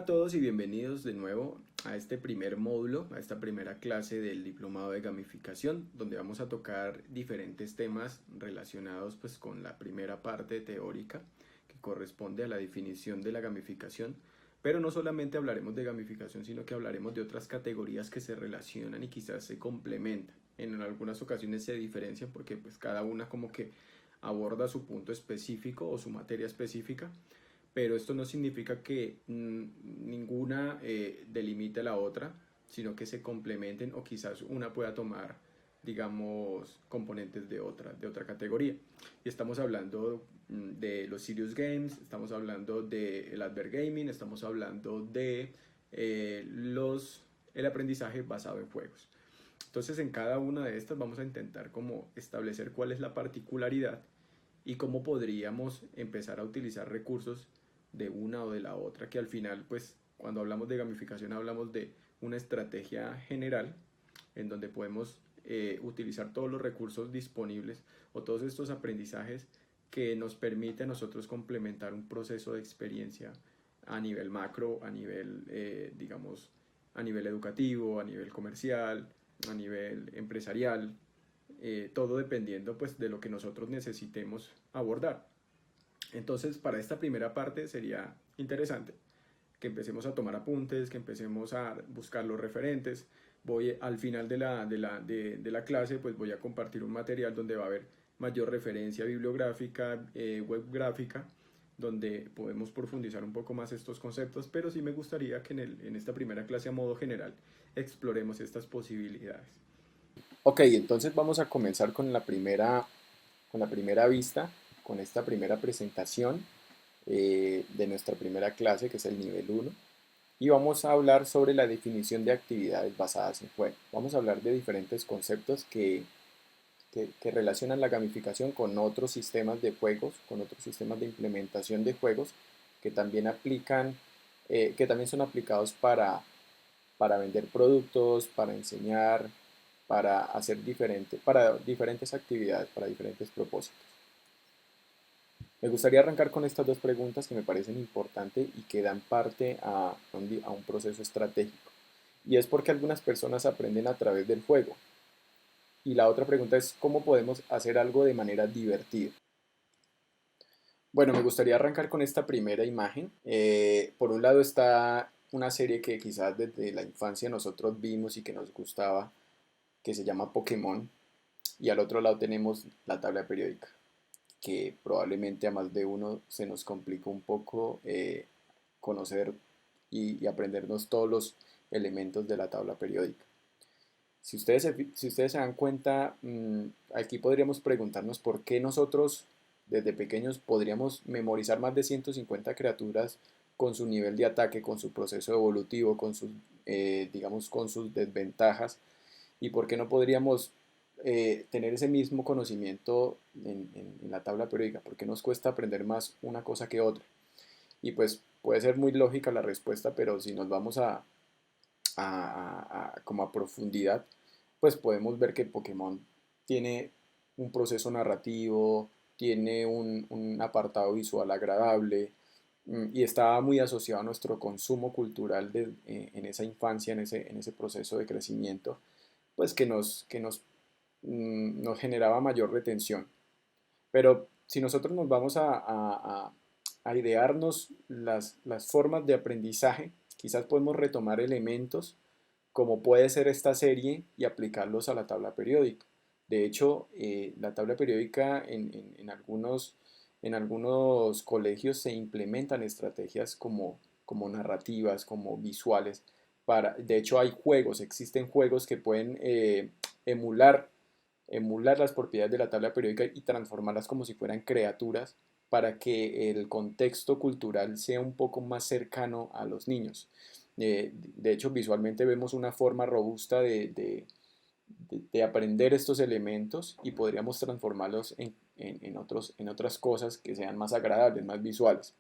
todos y bienvenidos de nuevo a este primer módulo, a esta primera clase del diplomado de gamificación, donde vamos a tocar diferentes temas relacionados pues con la primera parte teórica que corresponde a la definición de la gamificación, pero no solamente hablaremos de gamificación, sino que hablaremos de otras categorías que se relacionan y quizás se complementan. En algunas ocasiones se diferencian porque pues cada una como que aborda su punto específico o su materia específica, pero esto no significa que ninguna delimite a la otra, sino que se complementen o quizás una pueda tomar, digamos, componentes de otra categoría. Y estamos hablando de los serious games, estamos hablando del advergaming, estamos hablando de el aprendizaje basado en juegos. Entonces en cada una de estas vamos a intentar como establecer cuál es la particularidad y cómo podríamos empezar a utilizar recursos de una o de la otra, que al final, pues, cuando hablamos de gamificación hablamos de una estrategia general en donde podemos utilizar todos los recursos disponibles o todos estos aprendizajes que nos permite a nosotros complementar un proceso de experiencia a nivel macro, a nivel, digamos, a nivel educativo, a nivel comercial, a nivel empresarial, todo dependiendo pues de lo que nosotros necesitemos abordar. Entonces, para esta primera parte sería interesante que empecemos a tomar apuntes, que empecemos a buscar los referentes. Voy al final de la clase, pues voy a compartir un material donde va a haber mayor referencia bibliográfica, web gráfica, donde podemos profundizar un poco más estos conceptos, pero sí me gustaría que en esta primera clase a modo general exploremos estas posibilidades. Ok, entonces vamos a comenzar con la primera vista, con esta primera presentación de nuestra primera clase, que es el nivel uno. Y vamos a hablar sobre la definición de actividades basadas en juego. Vamos a hablar de diferentes conceptos que relacionan la gamificación con otros sistemas de juegos, con otros sistemas de implementación de juegos que también que también son aplicados para vender productos, para enseñar, para diferentes actividades, para diferentes propósitos. Me gustaría arrancar con estas dos preguntas que me parecen importantes y que dan parte a un proceso estratégico. Y es porque algunas personas aprenden a través del juego. Y la otra pregunta es cómo podemos hacer algo de manera divertida. Bueno, me gustaría arrancar con esta primera imagen. Por un lado está una serie que quizás desde la infancia nosotros vimos y que nos gustaba, que se llama Pokémon. Y al otro lado tenemos la tabla periódica, que probablemente a más de uno se nos complicó un poco conocer y aprendernos todos los elementos de la tabla periódica. Si ustedes se dan cuenta, aquí podríamos preguntarnos por qué nosotros desde pequeños podríamos memorizar más de 150 criaturas con su nivel de ataque, con su proceso evolutivo, digamos, con sus desventajas, y por qué no podríamos tener ese mismo conocimiento en la tabla periódica, porque nos cuesta aprender más una cosa que otra. Y pues puede ser muy lógica la respuesta, pero si nos vamos como a profundidad, pues podemos ver que Pokémon tiene un proceso narrativo, tiene un apartado visual agradable, y está muy asociado a nuestro consumo cultural en esa infancia, en ese proceso de crecimiento, pues nos generaba mayor retención. Pero si nosotros nos vamos a idearnos las formas de aprendizaje, quizás podemos retomar elementos como puede ser esta serie y aplicarlos a la tabla periódica. De hecho, la tabla periódica en algunos colegios se implementan estrategias como narrativas, como visuales. De hecho, hay juegos, existen juegos que pueden emular las propiedades de la tabla periódica y transformarlas como si fueran criaturas para que el contexto cultural sea un poco más cercano a los niños. De hecho, visualmente vemos una forma robusta de aprender estos elementos y podríamos transformarlos en otras cosas que sean más agradables, más visuales.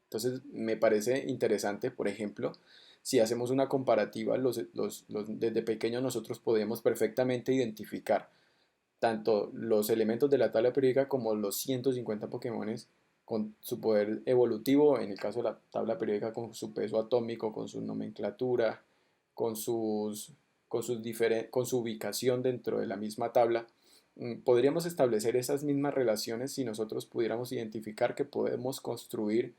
Entonces, me parece interesante, por ejemplo, si hacemos una comparativa, desde pequeños nosotros podemos perfectamente identificar tanto los elementos de la tabla periódica como los 150 Pokémones con su poder evolutivo, en el caso de la tabla periódica con su peso atómico, con su nomenclatura, con, sus, con su ubicación dentro de la misma tabla. Podríamos establecer esas mismas relaciones si nosotros pudiéramos identificar que podemos construir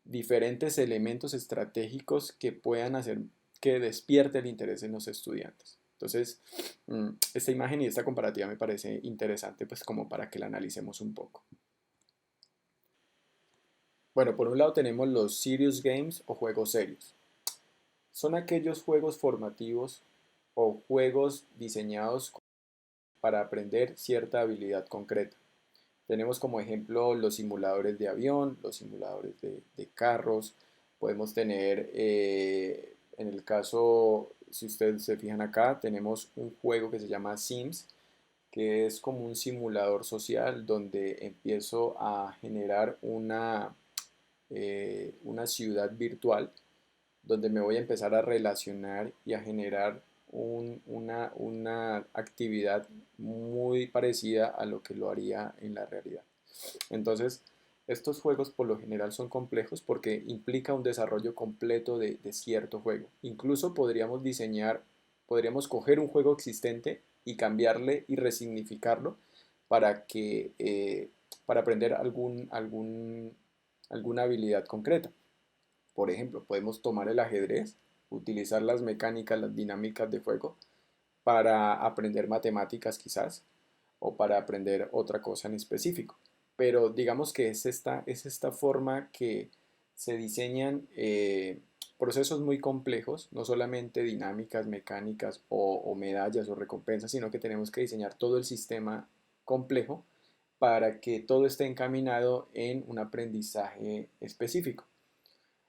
diferentes elementos estratégicos que puedan hacer que despierte el interés en los estudiantes. Entonces, esta imagen y esta comparativa me parece interesante, pues como para que la analicemos un poco. Bueno, por un lado tenemos los serious games o juegos serios. Son aquellos juegos formativos o juegos diseñados para aprender cierta habilidad concreta. Tenemos como ejemplo los simuladores de avión, los simuladores de carros. Podemos tener, en el caso, si ustedes se fijan acá, tenemos un juego que se llama Sims, que es como un simulador social donde empiezo a generar una ciudad virtual donde me voy a empezar a relacionar y a generar una actividad muy parecida a lo que lo haría en la realidad. Entonces, estos juegos por lo general son complejos porque implica un desarrollo completo de cierto juego. Incluso podríamos coger un juego existente y cambiarle y resignificarlo para para aprender alguna habilidad concreta. Por ejemplo, podemos tomar el ajedrez, utilizar las mecánicas, las dinámicas de juego para aprender matemáticas quizás o para aprender otra cosa en específico. Pero digamos que es esta forma que se diseñan procesos muy complejos, no solamente dinámicas, mecánicas o medallas o recompensas, sino que tenemos que diseñar todo el sistema complejo para que todo esté encaminado en un aprendizaje específico.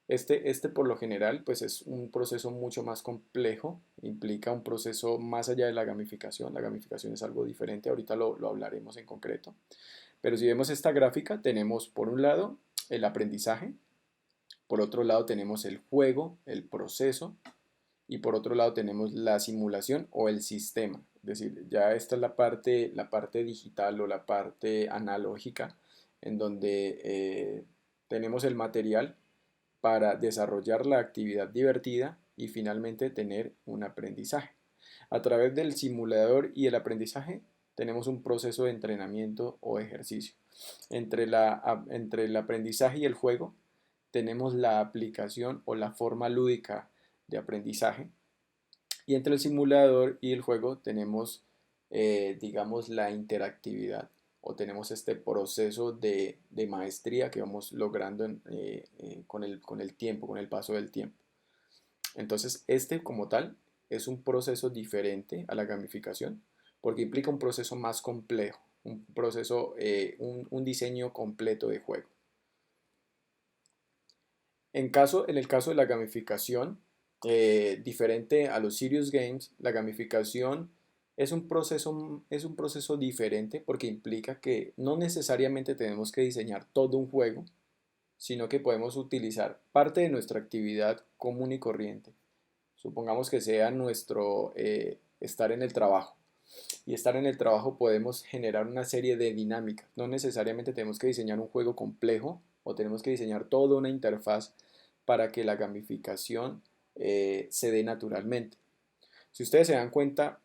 Este por lo general pues es un proceso mucho más complejo, implica un proceso más allá de la gamificación es algo diferente, ahorita lo hablaremos en concreto, pero si vemos esta gráfica tenemos por un lado el aprendizaje, por otro lado tenemos el juego, el proceso y por otro lado tenemos la simulación o el sistema, es decir, ya esta es la parte digital o la parte analógica en donde tenemos el material para desarrollar la actividad divertida y finalmente tener un aprendizaje. A través del simulador y el aprendizaje tenemos un proceso de entrenamiento o ejercicio. Entre el aprendizaje y el juego tenemos la aplicación o la forma lúdica de aprendizaje y entre el simulador y el juego tenemos, digamos, la interactividad o tenemos este proceso de maestría que vamos logrando con el tiempo, con el paso del tiempo. Entonces, este como tal es un proceso diferente a la gamificación porque implica un proceso más complejo, un proceso, un diseño completo de juego. En el caso de la gamificación, diferente a los serious games, la gamificación es un proceso diferente porque implica que no necesariamente tenemos que diseñar todo un juego, sino que podemos utilizar parte de nuestra actividad común y corriente. Supongamos que sea nuestro estar en el trabajo. Y estar en el trabajo podemos generar una serie de dinámicas. No necesariamente tenemos que diseñar un juego complejo o tenemos que diseñar toda una interfaz para que la gamificación se dé naturalmente. Si ustedes se dan cuenta,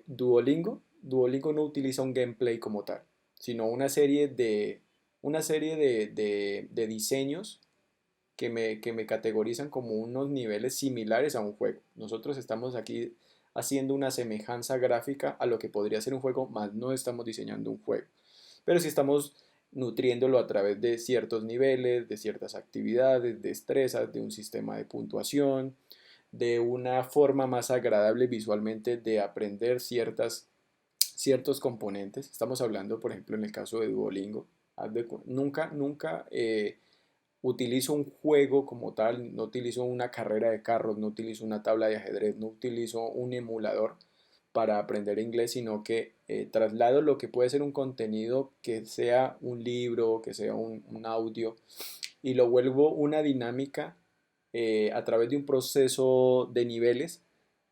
Duolingo no utiliza un gameplay como tal, sino una serie de diseños que me categorizan como unos niveles similares a un juego. Nosotros estamos aquí haciendo una semejanza gráfica a lo que podría ser un juego, más no estamos diseñando un juego. Pero sí estamos nutriéndolo a través de ciertos niveles, de ciertas actividades, destrezas, de un sistema de puntuación, de una forma más agradable visualmente de aprender ciertos componentes. Estamos hablando, por ejemplo, en el caso de Duolingo. Nunca utilizo un juego como tal, no utilizo una carrera de carros, no utilizo una tabla de ajedrez, no utilizo un emulador para aprender inglés, sino que traslado lo que puede ser un contenido que sea un libro, que sea un audio, y lo vuelvo una dinámica a través de un proceso de niveles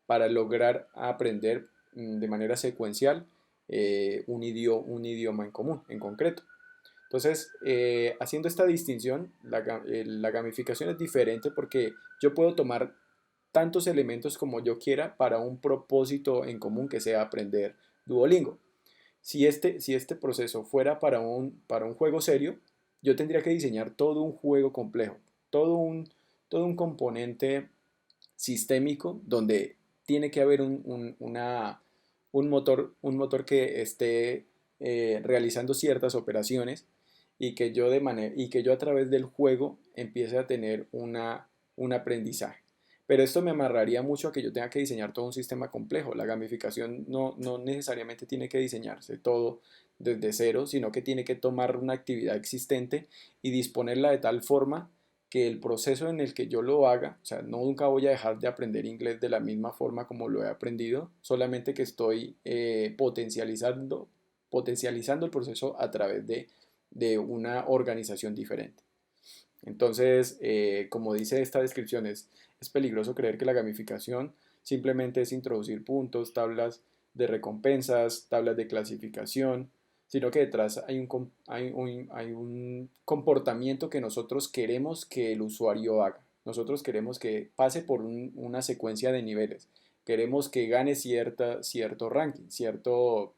para lograr aprender de manera secuencial un idioma en común, en concreto. Entonces, haciendo esta distinción, la gamificación es diferente porque yo puedo tomar tantos elementos como yo quiera para un propósito en común que sea aprender Duolingo. Si este proceso fuera para un juego serio, yo tendría que diseñar todo un juego complejo, todo un, todo un componente sistémico donde tiene que haber un motor que esté realizando ciertas operaciones y que yo a través del juego empiece a tener un aprendizaje. Pero esto me amarraría mucho a que yo tenga que diseñar todo un sistema complejo. La gamificación no necesariamente tiene que diseñarse todo desde cero, sino que tiene que tomar una actividad existente y disponerla de tal forma que el proceso en el que yo lo haga, o sea, nunca voy a dejar de aprender inglés de la misma forma como lo he aprendido, solamente que estoy potencializando el proceso a través de una organización diferente. Entonces, como dice esta descripción, es peligroso creer que la gamificación simplemente es introducir puntos, tablas de recompensas, tablas de clasificación, sino que detrás hay un comportamiento que nosotros queremos que el usuario haga. Nosotros queremos que pase por una secuencia de niveles. Queremos que gane cierto ranking, cierto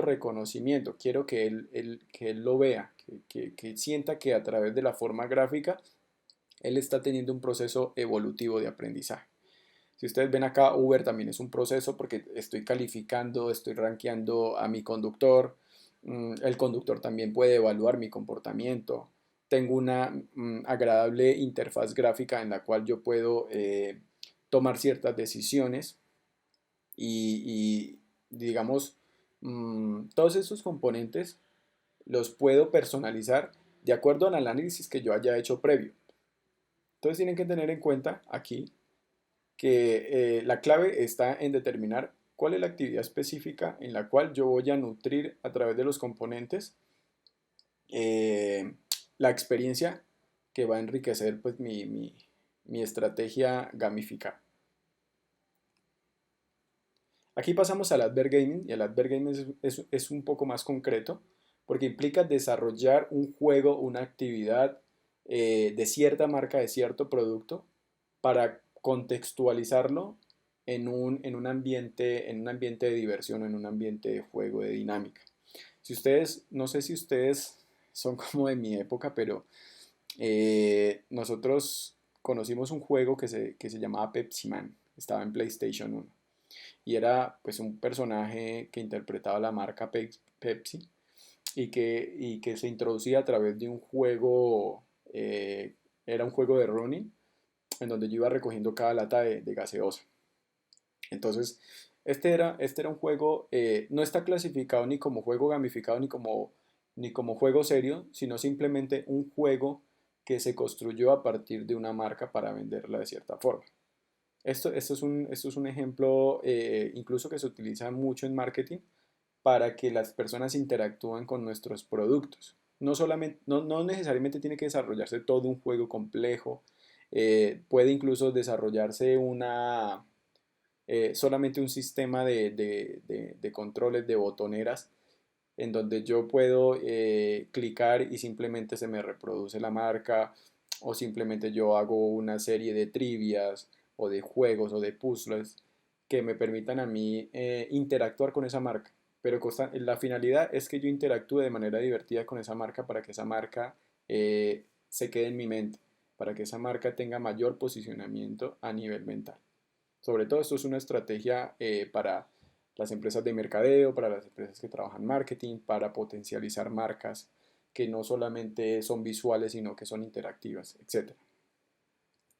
reconocimiento. Quiero que él lo vea, que sienta que a través de la forma gráfica él está teniendo un proceso evolutivo de aprendizaje. Si ustedes ven acá, Uber también es un proceso porque estoy calificando, estoy rankeando a mi conductor. El conductor también puede evaluar mi comportamiento. Tengo una agradable interfaz gráfica en la cual yo puedo tomar ciertas decisiones y digamos, todos esos componentes los puedo personalizar de acuerdo al análisis que yo haya hecho previo. Entonces tienen que tener en cuenta aquí que la clave está en determinar cuál es la actividad específica en la cual yo voy a nutrir a través de los componentes eh, la experiencia que va a enriquecer pues mi estrategia gamificada. Aquí pasamos al Advergaming y el Advergaming es un poco más concreto porque implica desarrollar un juego, una actividad de cierta marca, de cierto producto para contextualizarlo en un ambiente de diversión, en un ambiente de juego, de dinámica. No sé si ustedes son como de mi época, pero nosotros conocimos un juego que se llamaba Pepsi Man, estaba en PlayStation 1 y era pues un personaje que interpretaba la marca Pepsi y que se introducía a través de un juego, era un juego de running en donde yo iba recogiendo cada lata de gaseosa. Entonces, este era un juego, no está clasificado ni como juego gamificado ni como juego serio, sino simplemente un juego que se construyó a partir de una marca para venderla de cierta forma. Esto es un ejemplo incluso que se utiliza mucho en marketing para que las personas interactúen con nuestros productos. No necesariamente tiene que desarrollarse todo un juego complejo, puede incluso desarrollarse solamente un sistema de controles de botoneras en donde yo puedo clicar y simplemente se me reproduce la marca o simplemente yo hago una serie de trivias o de juegos o de puzzles que me permitan a mí interactuar con esa marca. Pero la finalidad es que yo interactúe de manera divertida con esa marca para que esa marca se quede en mi mente, para que esa marca tenga mayor posicionamiento a nivel mental. Sobre todo esto es una estrategia para las empresas de mercadeo, para las empresas que trabajan marketing, para potencializar marcas que no solamente son visuales, sino que son interactivas, etc.